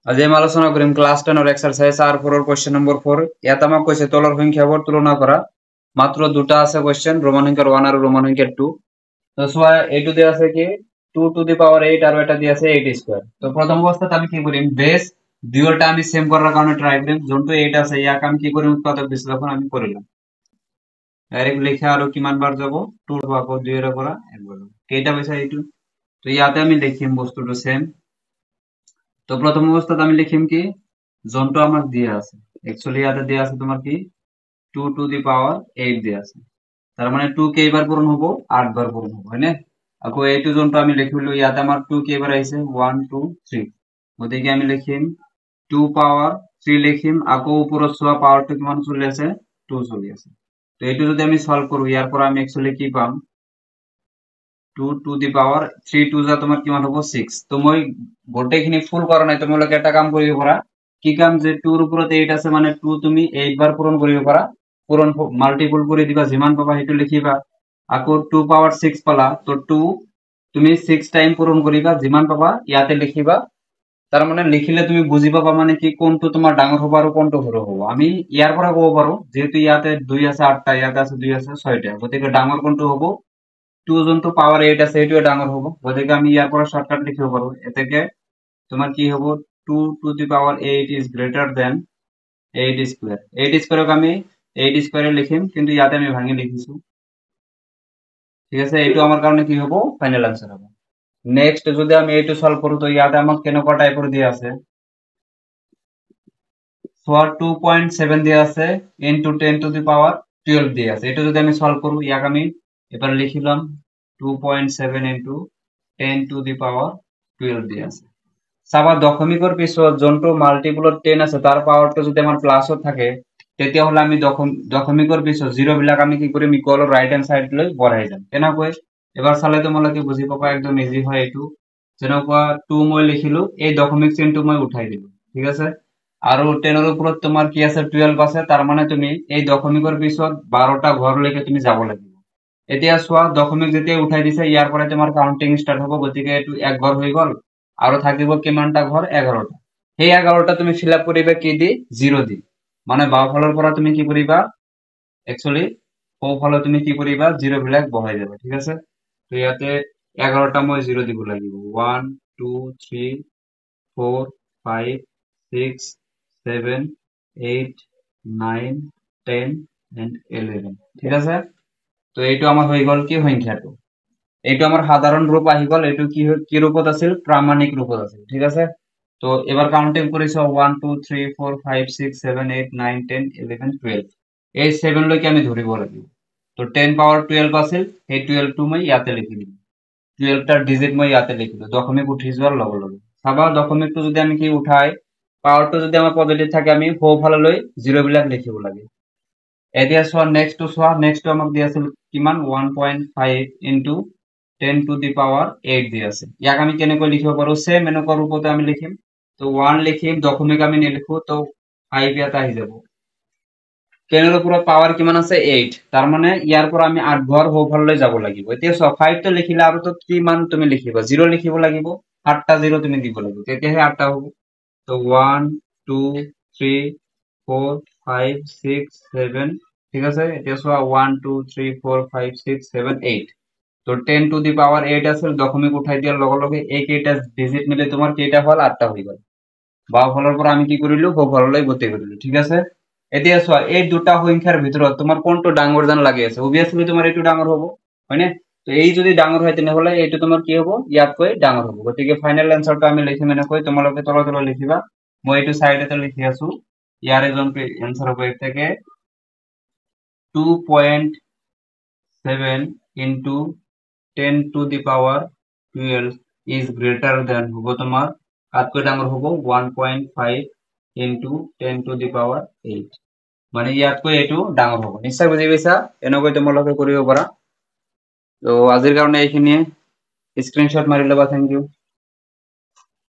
আজি আমি আলোচনা কৰিম ক্লাছ 10 ৰ এক্সাৰসাইজ R4 ৰ কোৱেশ্চন নম্বৰ 4 ইয়াত আমাক কৈছে তলৰ সংখ্যাবোৰ তুলনা কৰা মাত্ৰ দুটা আছে কোৱেশ্চন ৰোমান সংখ্যাৰ 1 আৰু ৰোমান সংখ্যাৰ 2 তো সোয়া এইটো দিয়া আছে কি 2 টু দি পাওয়ার 8 আৰু এটা দিয়া আছে 8 স্কয়াৰ তো প্ৰথম অৱস্থাত আমি কি কৰিম বেস দুয়োটা আমি সেম কৰাৰ কাৰণে ট্ৰাই কৰিম যোনটো 8 আছে ইয়াক আমি কি কৰিম উৎপাদক বিশ্লেষণ আমি কৰিলাম ডাইৰেক্ট লিখা আৰু কিমান বাৰ যাব 2 ৰ আকৌ 2 ৰ পৰা 1 বাৰ কেইটা পাইছা এইটো তো ইয়াতে আমি লিখিম বস্তুটো সেম তো প্রথম অবস্থাতে আমি লিখিম কি জোনটো আমাক দিয়া আছে एक्चुअली ইয়াতে দিয়া আছে তোমার কি 2 টু দি পাওয়ার 8 দিয়া আছে তার মানে 2 কেইবার পূরণ হবো 8 বার পূরণ হবো হয়নে আকৌ এইটো জোনটো আমি লিখিলো ইয়াতে আমাৰ 2 কেইবার আইছে 1 2 3 গতিকে আমি লিখিম 2 পাওয়ার 3 লিখিম আকৌ ওপৰত সোয়া পাওয়ারটো কিমান চলি আছে 2 চলি আছে তো এইটো যদি আমি সলভ কৰো ইয়াৰ পৰা আমি एक्चुअली কি পাম 2 to the power 3 2 যা তোমার কিমান হ'ব 6 তো মই গোটেইখিনি ফুল কৰা নাই তোমালোকে এটা কাম কৰিব পাৰা কি কাম যে 2 ৰ ওপৰত 8 আছে মানে 2 তুমি 8 বাৰ পূৰণ কৰিব পাৰা পূৰণ মাল্টিপল কৰি দিবা যিমান পাবা হেতু লিখিবা আকৌ 2 পাওয়াৰ 6 পালা তো 2 তুমি 6 টাইম পূৰণ কৰিবা যিমান পাবা ইয়াতে লিখিবা তাৰ মানে লিখিলে তুমি বুজি পাবা মানে কি কোনটো তোমাৰ ডাঙৰ হ'ব আৰু কোনটো সৰু হ'ব আমি ইয়াৰ পৰা ক'ব পাৰো যেহেতু ইয়াতে 2 আছে 8টা ইয়াতে আছে 2 আছে 6টা গতিকে ডাঙৰ কোনটো হ'ব 2 যোনটো পাওয়াৰ 8 আছে এইটোৱে ডাঙৰ হ'ব গতিকে আমি ইয়াৰ পৰা শৰ্টকাট লিখিব পাৰো এতেকে তোমাৰ কি হ'ব 2 to the power 8 is greater than 8 square 8 স্কয়ারক আমি 8 স্কয়ারে লিখিম কিন্তু ইয়াতে আমি ভাঙি লিখিছো ঠিক আছে এইটো আমাৰ কাৰণে কি হ'ব ফাইনাল আনসাৰ হ'ব নেক্সট যদি আমি এইটো সলভ কৰো তো ইয়াতে আমাক কেনেকুৱা টাইপৰ দিয়া আছে সোয়া 2.7 দিয়া আছে ইনটু 10 টু দি পাওয়ার 12 দিয়া আছে এটা যদি আমি সলভ কৰো ইয়াক আমি এবাৰ লিখিলাম 2.7 into 10 to the power 12 দিয়া আছে চাবা দশমিকৰ পিছত যোনটো মাল্টিপলত 10 আছে তাৰ পাৱাৰটো যদি আমাৰ প্লাসত থাকে তেতিয়া হলে আমি দশমিকৰ পিছত জিৰো বিলাক আমি কি কৰিম ইকুয়াল ৰাইট হ্যান্ড সাইড লৈ বঢ়াই যাম কেনেকৈ এবাৰ চালে তোমালোকে বুজি পাবা একদম ইজি হয় এইটো যেনেকুৱা 2 মই লিখিলো এই দশমিক চিহ্নটো মই উঠাই দিলো ঠিক আছে আৰু 10 ৰ ওপৰত তোমাৰ কি আছে 12 আছে তাৰ মানে তুমি এই দশমিকৰ পিছত 12টা ঘৰলৈকে তুমি যাব লাগিব এতিয়া সোয়া দশমিক যেতিয়া উঠাই দিছে ইয়াৰ পৰা তোমাৰ কাউন্টিং স্টাৰ্ট হ'ব গতিকে এটো এক ঘৰ হৈ গল আৰু থাকিব কিমানটা ঘৰ 11টা সেই 11টা তুমি ফিল আপ কৰিবা কি দি 0 দি মানে বাওফালৰ পৰা তুমি কি কৰিবা एक्चुअली সোঁফালে তুমি কি কৰিবা 0 বিলাক বহাই যাবা ঠিক আছে তো ইয়াতে 11টা মই 0 দিব লাগিব 1 2 3 4 5 6 7 8 9 10 and 11 ঠিক আছে তো এইটো আমাৰ হৈ গল কি সংখ্যাটো এইটো আমাৰ সাধাৰণ ৰূপ আহি গল এইটো কি ৰূপত আছিল প্ৰামাণিক ৰূপত আছিল ঠিক আছে তো এবাৰ কাউন্টিং কৰিছো 1 2 3 4 5 6 7 8 9 10 11 12 এই 7 লৈকে আমি ধৰিব লাগিব তো 10 পাওয়ার 12 আছিল এই 12 টো মই ইয়াতে লিখি দিম 12 টাৰ ডিজিট মই ইয়াতে লিখিলো দশমিক উঠি যোৱাৰ লগে লগে চাবা দশমিকটো যদি আমি কি উঠাই পাওয়াৰটো যদি আমাৰ পজিটিভ থাকে আমি সোঁফাললৈ জিরো বিলাক লিখিব লাগে এতিয়া সোয়া নেক্সট আমাক দিয়া আছিল কিমান 1.5 into 10 to the power 8 দিয়া আছে ইয়াক আমি কেনেকৈ লিখিব পাৰো সেম এনেকুৱা ৰূপতে আমি লিখিম তো 1 লিখিম দশমিক আমি নিলিখো তো 5 ইয়াত আহি যাব 10 ৰ ওপৰত পাওয়াৰ কিমান আছে 8 তাৰ মানে ইয়াৰ পৰা আমি 8 ঘৰ সোঁফাললৈ যাব লাগিব এতিয়া সোয়া 5 তো লিখিলা আৰু তো কিমান তুমি লিখিবা 0 লিখিব লাগিব 8টা 0 তুমি দিব লাগিব তেতিয়াহে 8টা হ'ব তো 1 2 3 4 5 6 7 ঠিক আছে এতিয়া সোয়া 1 2 3 4 5 6 7 8 তো 10 টু দি পাওয়ার 8 আছিল দশমিক উঠাই দিয়াৰ লগে লগে এই কেইটা ডিজিট মিলে তোমাৰ কেইটা হল 8টা হৈ গল বাওফালৰ পৰা আমি কি কৰিলো সোঁফাললৈ গতি কৰিলো ঠিক আছে এতিয়া সোয়া এই দুটা সংখ্যাৰ ভিতৰত তোমাৰ কোনটো ডাঙৰ জান লাগি আছে অবিয়াসলি তোমাৰ এইটো ডাঙৰ হ'ব হয়নে তো এই যদি ডাঙৰ হয় তেনেহলে এইটো তোমাৰ কি হ'ব ইয়াতকৈ ডাঙৰ হ'ব গতিকে ফাইনাল আনসাৰটো আমি লিখিম এনেকৈ তোমালোকে তলত লিখিবা মই এইটো সাইডতে লিখি আছো ইয়াৰে যোনটো আনসাৰ হ'ব এটাকে 2.7 into 10 to the power 12 is greater than হ'ব তোমাৰ কাতকৈ ডাঙৰ হ'ব 1.5 into 10 to the power 8 মানে ইয়াতকৈ এইটো ডাঙৰ হ'ব নিশ্চয় বুজি পাইছা এনেকৈ তোমালোকে কৰিব পাৰা তো আজিৰ কাৰণে এইখিনিয়ে স্ক্ৰিনশ্বট মাৰি লবা থ্যাংক ইউ